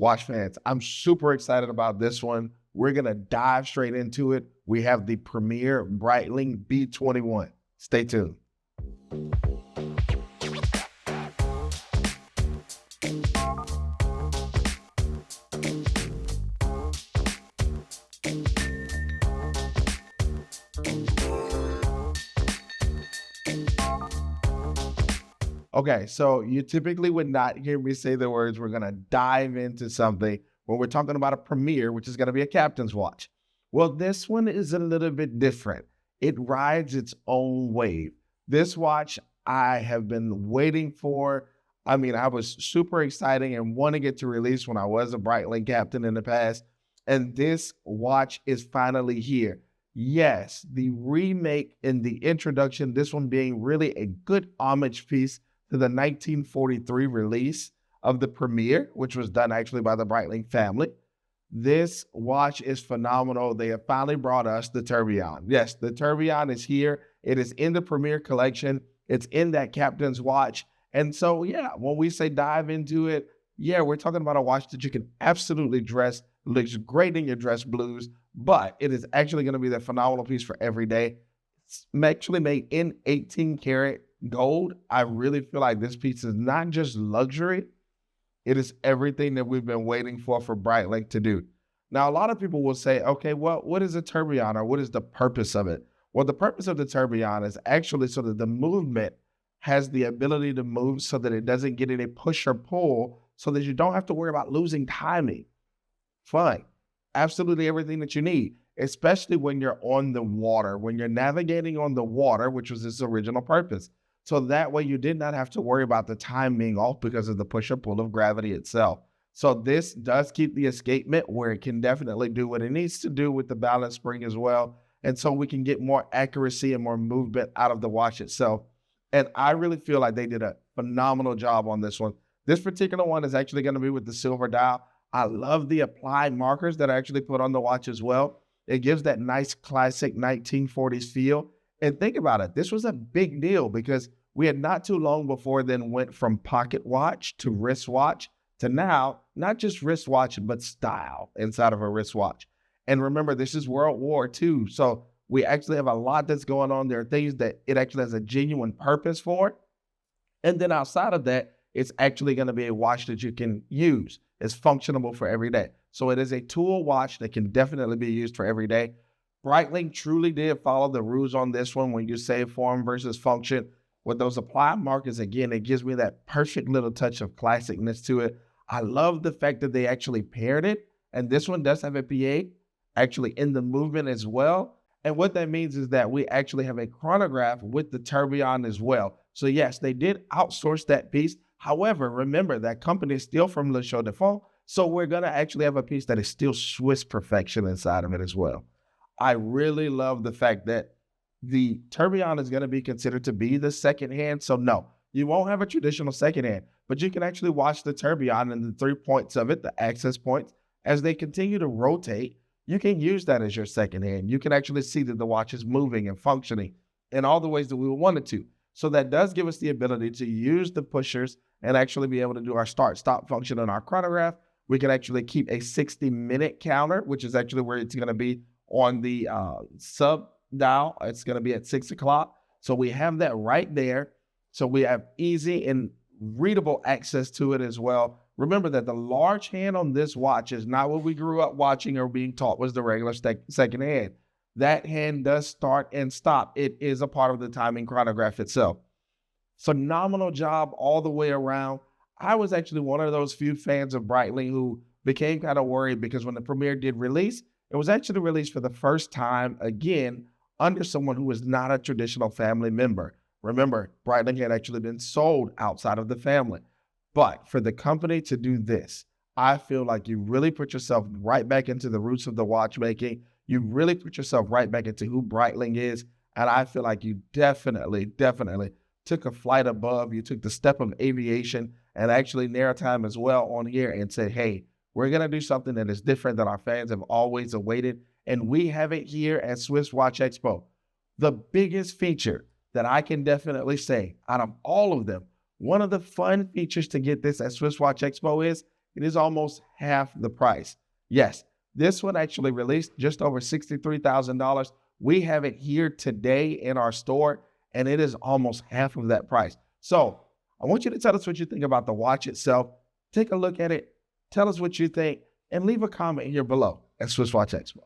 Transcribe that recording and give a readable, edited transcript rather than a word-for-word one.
Watch fans, I'm super excited about this one. We're going to dive straight into it. We have the Premier Breitling B21. Stay tuned. Okay, so you typically would not hear me say the words, we're going to dive into something when we're talking about a Premier, which is going to be a captain's watch. Well, this one is a little bit different. It rides its own wave. This watch I have been waiting for. I mean, I was super excited and wanting it to release when I was a Breitling captain in the past. And this watch is finally here. Yes, the remake and the introduction, this one being really a good homage piece to the 1943 release of the Premier, which was done actually by the Breitling family. This watch is phenomenal. They have finally brought us the Tourbillon. Yes, the Tourbillon is here. It is in the Premier collection. It's in that captain's watch. And so, yeah, when we say dive into it, yeah, we're talking about a watch that you can absolutely dress, looks great in your dress blues, but it is actually going to be the phenomenal piece for every day. It's actually made in 18 karat gold. I really feel like this piece is not just luxury. It is everything that we've been waiting for Breitling to do. Now, a lot of people will say, okay, well, what is a tourbillon or what is the purpose of it? Well, the purpose of the tourbillon is actually so that the movement has the ability to move so that it doesn't get any push or pull, so that you don't have to worry about losing timing. Fine. Absolutely everything that you need, especially when you're on the water, when you're navigating on the water, which was its original purpose. So that way you did not have to worry about the time being off because of the push or pull of gravity itself. So this does keep the escapement where it can definitely do what it needs to do with the balance spring as well. And so we can get more accuracy and more movement out of the watch itself. And I really feel like they did a phenomenal job on this one. This particular one is actually going to be with the silver dial. I love the applied markers that are actually put on the watch as well. It gives that nice classic 1940s feel. And think about it. This was a big deal because we had not too long before then went from pocket watch to wristwatch to now, not just wristwatch, but style inside of a wristwatch. And remember, this is World War II. So we actually have a lot that's going on. There are things that it actually has a genuine purpose for. And then outside of that, it's actually going to be a watch that you can use. It's functionable for every day. So it is a tool watch that can definitely be used for every day. Breitling truly did follow the rules on this one when you say form versus function. With those applied markers, again, it gives me that perfect little touch of classicness to it. I love the fact that they actually paired it. And this one does have a PA actually in the movement as well. And what that means is that we actually have a chronograph with the tourbillon as well. So yes, they did outsource that piece. However, remember that company is still from Le Chaux de Fonds. So we're going to actually have a piece that is still Swiss perfection inside of it as well. I really love the fact that the tourbillon is going to be considered to be the second hand. So no, you won't have a traditional second hand, but you can actually watch the tourbillon and the 3 points of it, the access points, as they continue to rotate. You can use that as your second hand. You can actually see that the watch is moving and functioning in all the ways that we would want it to. So that does give us the ability to use the pushers and actually be able to do our start-stop function on our chronograph. We can actually keep a 60-minute counter, which is actually where it's going to be on the sub-dial. It's going to be at 6 o'clock. So we have that right there. So we have easy and readable access to it as well. Remember that the large hand on this watch is not what we grew up watching or being taught was the regular second hand. That hand does start and stop. It is a part of the timing chronograph itself. Phenomenal job all the way around. I was actually one of those few fans of Breitling who became kind of worried because when the Premier did release, it was actually released for the first time again under someone who was not a traditional family member. Remember, Breitling had actually been sold outside of the family. But for the company to do this, I feel like you really put yourself right back into the roots of the watchmaking. You really put yourself right back into who Breitling is. And I feel like you definitely took a flight above. You took the step of aviation and actually maritime as well on here and said, hey, we're going to do something that is different that our fans have always awaited. And we have it here at SwissWatchExpo. The biggest feature that I can definitely say out of all of them, one of the fun features to get this at SwissWatchExpo is it is almost half the price. Yes, this one actually released just over $63,000. We have it here today in our store, and it is almost half of that price. So I want you to tell us what you think about the watch itself. Take a look at it, tell us what you think, and leave a comment here below at Swiss Watch Expo.